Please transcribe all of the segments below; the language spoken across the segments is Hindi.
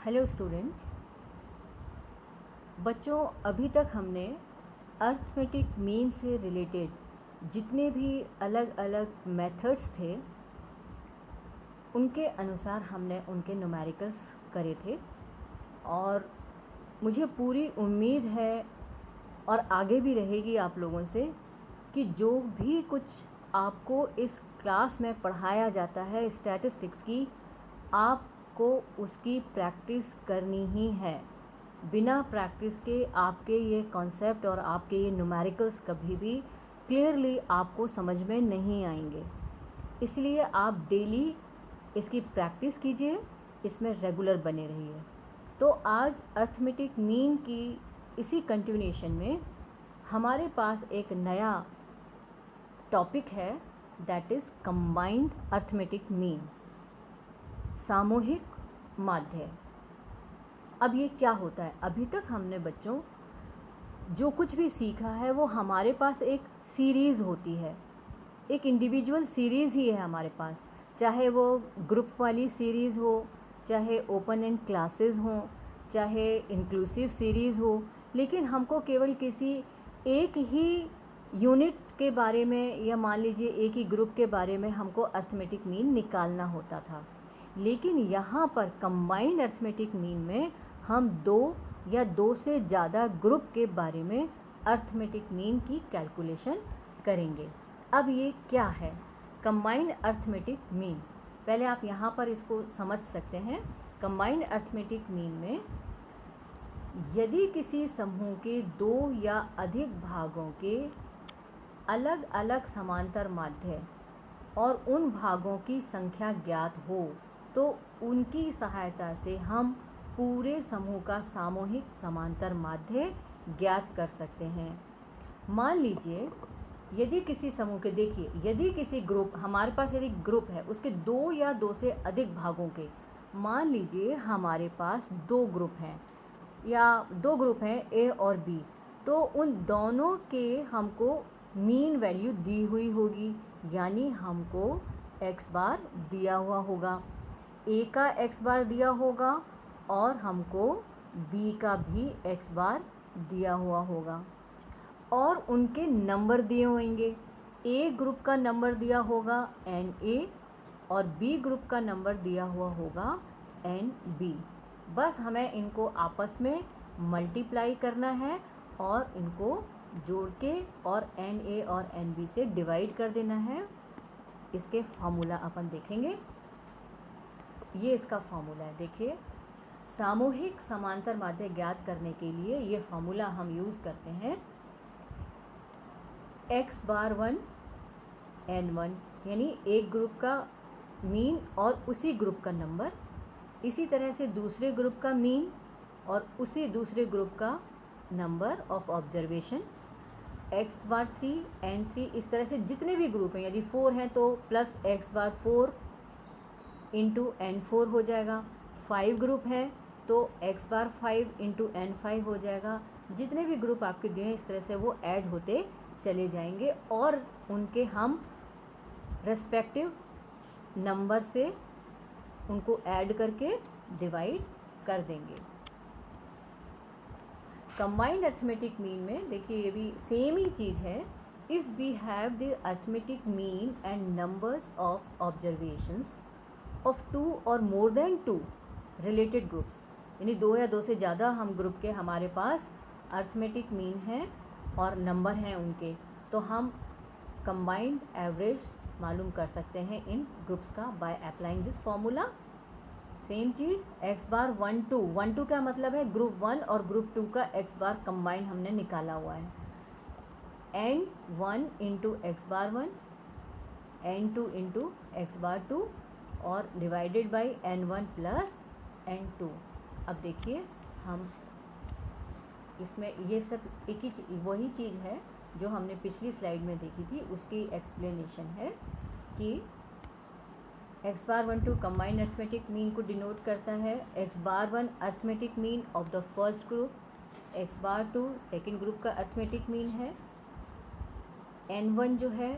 Hello students. बच्चों, अभी तक हमने अर्थमेटिक मीन से रिलेटेड जितने भी अलग अलग मेथड्स थे उनके अनुसार हमने उनके न्यूमेरिकल्स करे थे और मुझे पूरी उम्मीद है और आगे भी रहेगी आप लोगों से कि जो भी कुछ आपको इस क्लास में पढ़ाया जाता है स्टैटिस्टिक्स की, आपको उसकी प्रैक्टिस करनी ही है। बिना प्रैक्टिस के आपके ये कॉन्सेप्ट और आपके ये न्यूमेरिकल्स कभी भी क्लियरली आपको समझ में नहीं आएंगे। इसलिए आप डेली इसकी प्रैक्टिस कीजिए, इसमें रेगुलर बने रहिए। तो आज अर्थमेटिक मीन की इसी कंटिन्यूएशन में हमारे पास एक नया टॉपिक है, that is combined arithmetic mean, सामूहिक माध्य। अब ये क्या होता है? अभी तक हमने बच्चों जो कुछ भी सीखा है वो हमारे पास एक सीरीज़ होती है, एक इंडिविजुअल सीरीज़ ही है हमारे पास, चाहे वो ग्रुप वाली सीरीज़ हो, चाहे ओपन एंड क्लासेस हों, चाहे इंक्लूसिव सीरीज़ हो। लेकिन हमको केवल किसी एक ही यूनिट के बारे में या मान लीजिए एक ही ग्रुप के बारे में हमको अर्थमेटिक मीन निकालना होता था। लेकिन यहाँ पर कंबाइंड अर्थमेटिक मीन में हम दो या दो से ज़्यादा ग्रुप के बारे में अर्थमेटिक मीन की कैलकुलेशन करेंगे। अब ये क्या है कंबाइंड अर्थमेटिक मीन? पहले आप यहाँ पर इसको समझ सकते हैं। कंबाइंड अर्थमेटिक मीन में यदि किसी समूह के दो या अधिक भागों के अलग अलग समांतर माध्य और उन भागों की संख्या ज्ञात हो तो उनकी सहायता से हम पूरे समूह का सामूहिक समांतर माध्य ज्ञात कर सकते हैं। मान लीजिए यदि किसी समूह के, देखिए यदि किसी ग्रुप, हमारे पास यदि ग्रुप है उसके दो या दो से अधिक भागों के, मान लीजिए हमारे पास दो ग्रुप हैं या दो ग्रुप हैं ए और बी, तो उन दोनों के हमको मीन वैल्यू दी हुई होगी, यानी हमको एक्स बार दिया हुआ होगा, ए का एक्स बार दिया होगा और हमको बी का भी एक्स बार दिया हुआ होगा और उनके नंबर दिए होंगे। ए ग्रुप का नंबर दिया होगा एन ए और बी ग्रुप का नंबर दिया हुआ होगा एन बी। बस हमें इनको आपस में मल्टीप्लाई करना है और इनको जोड़ के और एन ए और एन बी से डिवाइड कर देना है। इसके फार्मूला अपन देखेंगे। ये इसका फार्मूला है, देखिए सामूहिक समांतर माध्य ज्ञात करने के लिए ये फार्मूला हम यूज़ करते हैं एक्स बार वन एन वन, यानी एक ग्रुप का मीन और उसी ग्रुप का नंबर, इसी तरह से दूसरे ग्रुप का मीन और उसी दूसरे ग्रुप का number of observation, X bar three N three. इस तरह से जितने भी ग्रुप हैं, यदि 4 हैं तो प्लस एक्स बार 4 इंटू एन 4 हो जाएगा। 5 ग्रुप है तो एक्स बार 5 इंटू एन 5 हो जाएगा। जितने भी ग्रुप आपके दिए हैं इस तरह से वो ऐड होते चले जाएंगे और उनके हम रेस्पेक्टिव नंबर से उनको ऐड करके डिवाइड कर देंगे। कंबाइंड अर्थमेटिक मीन में देखिए ये भी सेम ही चीज़ है। If we have the arithmetic mean and numbers of observations of 2 or more than 2 related groups, यानी दो या दो से ज़्यादा हम ग्रुप के हमारे पास अर्थमेटिक मीन हैं और नंबर हैं उनके, तो हम कंबाइंड एवरेज मालूम कर सकते हैं इन ग्रुप्स का by applying this formula. Same cheese x bar 1 2, 1 2 क्या मतलब है? ग्रुप 1 और ग्रुप 2 का एक्स बार कंबाइंड हमने निकाला हुआ है। N 1 into X bar 1, N 2 into X bar 2 और divided by N 1 plus N 2। अब देखिए हम इसमें ये सब एक ही वही चीज़ है जो हमने पिछली स्लाइड में देखी थी, उसकी एक्सप्लेनेशन है कि x bar 1 2 combined arithmetic mean को डिनोट करता है। X bar 1 arithmetic mean of the first group, x bar 2 second group का अर्थमेटिक मीन है। एन 1 जो है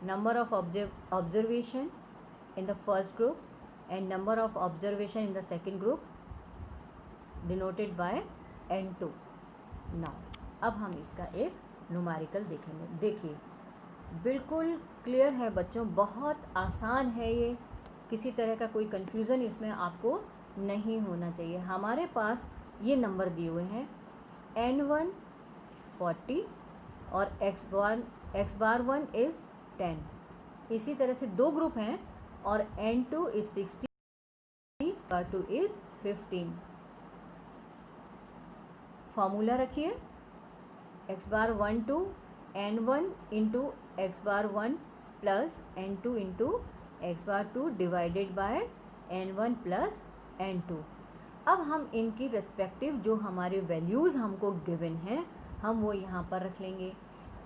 number of observation in the first group and number of observation in the second group, denoted by N2। Now अब हम इसका एक न्यूमेरिकल देखेंगे। देखिए बिल्कुल क्लियर है बच्चों, बहुत आसान है ये, किसी तरह का कोई कन्फ्यूज़न इसमें आपको नहीं होना चाहिए। हमारे पास ये नंबर दिए हुए हैं N1 40 और x बार 1 इज़ 10। इसी तरह से दो ग्रुप हैं और N2 is 60 bar 2 is 15। Formula रखिए x bar 1 to N1 into x bar 1 plus N2 into x bar 2 divided by N1 plus N2। अब हम इनकी रेस्पेक्टिव जो हमारे वैल्यूज़ हमको गिवन हैं हम वो यहाँ पर रख लेंगे।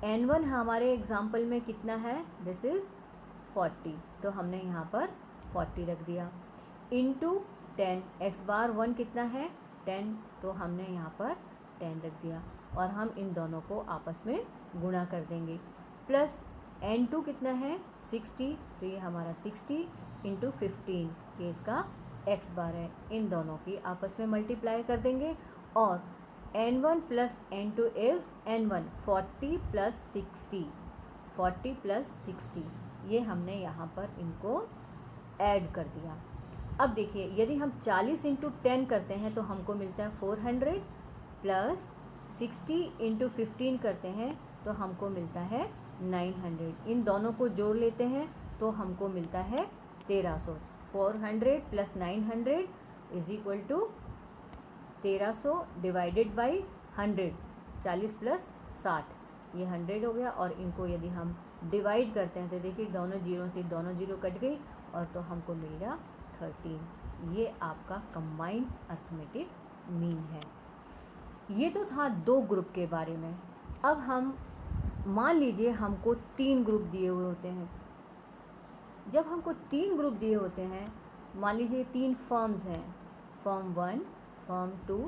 N1 हमारे एग्जाम्पल में कितना है, दिस इज़ 40, तो हमने यहाँ पर 40 रख दिया। इंटू 10, x बार 1 कितना है 10, तो हमने यहाँ पर 10 रख दिया और हम इन दोनों को आपस में गुणा कर देंगे। प्लस N2 कितना है 60, तो ये हमारा 60 इंटू 15, ये इसका x बार है। इन दोनों की आपस में मल्टीप्लाई कर देंगे और N1 plus N2 is N1, 40 plus 60, 40 plus 60, ये हमने यहाँ पर इनको ऐड कर दिया। अब देखिए यदि हम 40 इंटू 10 करते हैं तो हमको मिलता है 400, प्लस 60 इंटू 15 करते हैं तो हमको मिलता है 900। इन दोनों को जोड़ लेते हैं तो हमको मिलता है 1300। 400 plus 900 is equal to 1300 divided by 100, 40 plus 60, ये 100 हो गया। और इनको यदि हम डिवाइड करते हैं तो देखिए दोनों जीरो से दोनों जीरो कट गई और तो हमको मिल गया 13। ये आपका कंबाइंड अर्थमेटिक मीन है। ये तो था दो ग्रुप के बारे में। अब हम मान लीजिए हमको 3 ग्रुप दिए हुए होते हैं। जब हमको 3 ग्रुप दिए होते हैं, मान लीजिए 3 फर्म्स हैं, फर्म 1, फर्म 2,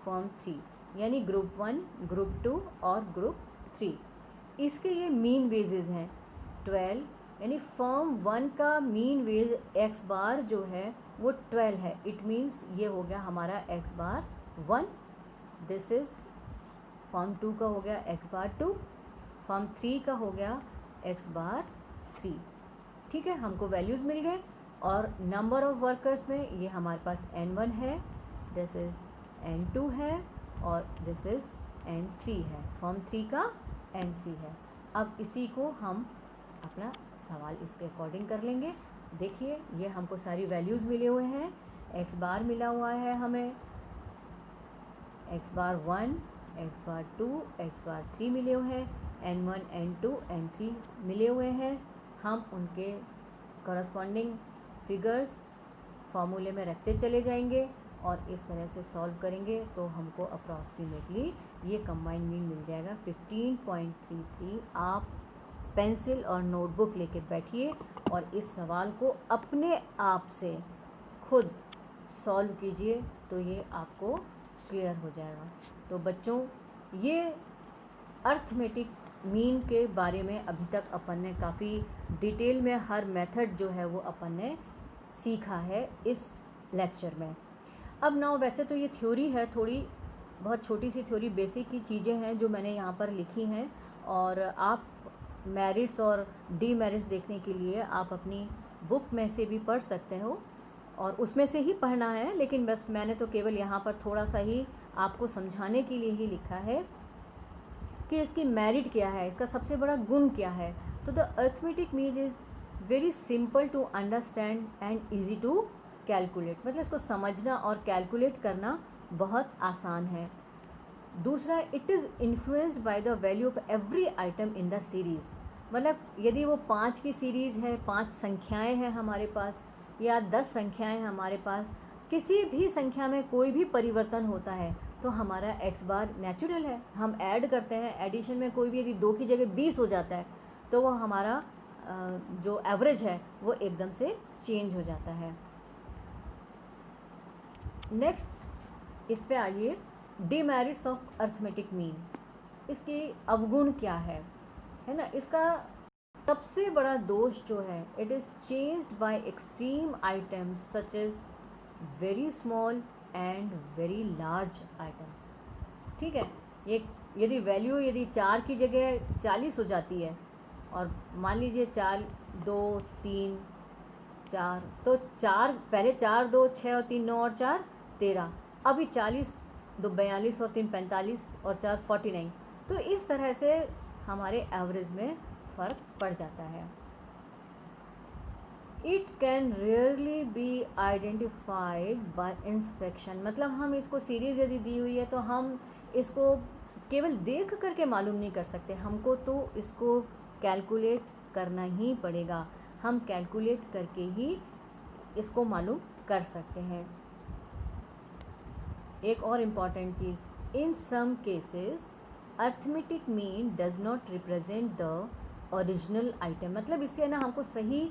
फर्म 3, यानी ग्रुप 1, ग्रुप 2 और ग्रुप 3। इसके ये मीन वेजेस हैं 12, यानी फर्म 1 का मीन वेज x बार जो है वो 12 है। इट मीन्स ये हो गया हमारा x bar 1। This is firm 2 का हो गया x बार 2, फर्म 3 का हो गया x बार 3। ठीक है, हमको वैल्यूज़ मिल गए और नंबर ऑफ़ वर्कर्स में ये हमारे पास N1 है, दिस इज़ N2 है और दिस इज़ N3 है। फर्म 3 का N3 है। अब इसी को हम अपना सवाल इसके अकॉर्डिंग कर लेंगे। देखिए ये हमको सारी वैल्यूज़ मिले हुए हैं। x बार मिला हुआ है हमें, x bar 1, x bar 2, x बार 3 मिले हुए हैं, N1, N2, N3 मिले हुए हैं। हम उनके कॉरस्पॉन्डिंग फिगर्स फॉर्मूले में रखते चले जाएंगे और इस तरह से सॉल्व करेंगे तो हमको अप्रॉक्सीमेटली ये कंबाइंड मीन मिल जाएगा 15.33। आप पेंसिल और नोटबुक लेके बैठिए और इस सवाल को अपने आप से खुद सॉल्व कीजिए तो ये आपको क्लियर हो जाएगा। तो बच्चों ये अर्थमेटिक मीन के बारे में अभी तक अपन ने काफ़ी डिटेल में हर मेथड जो है वो अपन ने सीखा है इस लेक्चर में। अब नाउ वैसे तो ये थ्योरी है, थोड़ी बहुत छोटी सी थ्योरी, बेसिक की चीज़ें हैं जो मैंने यहाँ पर लिखी हैं और आप मेरिट्स और डीमेरिट्स देखने के लिए आप अपनी बुक में से भी पढ़ सकते हो और उसमें से ही पढ़ना है, लेकिन बस मैंने तो केवल यहाँ पर थोड़ा सा ही आपको समझाने के लिए ही लिखा है कि इसकी मेरिट क्या है, इसका सबसे बड़ा गुण क्या है। तो the arithmetic mean is very simple to understand and easy to calculate, मतलब इसको समझना और कैलकुलेट करना बहुत आसान है। दूसरा, it is influenced by the value of every item in the series, मतलब यदि वो 5 की सीरीज़ है, 5 संख्याएं हैं हमारे पास या 10 संख्याएं हैं हमारे पास, किसी भी संख्या में कोई भी परिवर्तन होता है तो हमारा x बार नेचुरल है, हम ऐड करते हैं, एडिशन में कोई भी यदि 2 की जगह 20 हो जाता है तो वो हमारा जो एवरेज है वो एकदम से चेंज हो जाता है। नेक्स्ट इस पे आइए, डीमेरिट्स ऑफ अर्थमेटिक मीन, इसकी अवगुण क्या है ना। इसका सबसे बड़ा दोष जो है, it is changed by extreme items such as very small, and very large items. ठीक है, ये यदि वैल्यू यदि 4 की जगह 40 हो जाती है, और मान लीजिए 4 2 3 4, तो 4 पहले 4 2 6 और 3 9 और 4 13, अभी 40 2 42 और 3 45 और 4 49। तो इस तरह से हमारे एवरेज में फ़र्क पड़ जाता है। It can rarely be identified by inspection, मतलब हम इसको सीरीज़ यदि दी हुई है तो हम इसको केवल देख करके मालूम नहीं कर सकते, हमको तो इसको कैलकुलेट करना ही पड़ेगा। हम कैलकुलेट करके ही इसको मालूम कर सकते हैं। एक और इम्पॉर्टेंट चीज़, in some cases arithmetic mean does not represent the original item, मतलब इससे ना हमको सही,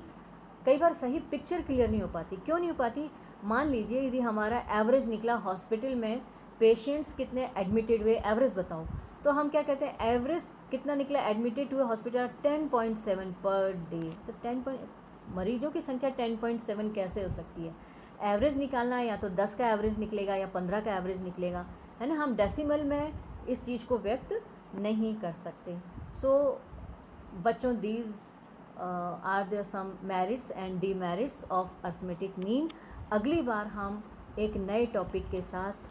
कई बार सही पिक्चर क्लियर नहीं हो पाती। क्यों नहीं हो पाती? मान लीजिए यदि हमारा एवरेज निकला, हॉस्पिटल में पेशेंट्स कितने एडमिटेड हुए, एवरेज बताओ, तो हम क्या कहते हैं, एवरेज कितना निकला एडमिटेड हुए हॉस्पिटल 10.7 पर डे। तो 10 मरीजों की संख्या 10.7 कैसे हो सकती है? एवरेज निकालना है, या तो 10 का एवरेज निकलेगा या 15 का एवरेज निकलेगा, है ना। हम डेसिमल में इस चीज़ को व्यक्त नहीं कर सकते। सो बच्चों, these are there some merits and demerits of arithmetic mean. अगली बार हम एक नए टॉपिक के साथ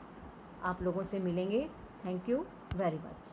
आप लोगों से मिलेंगे। Thank you very much.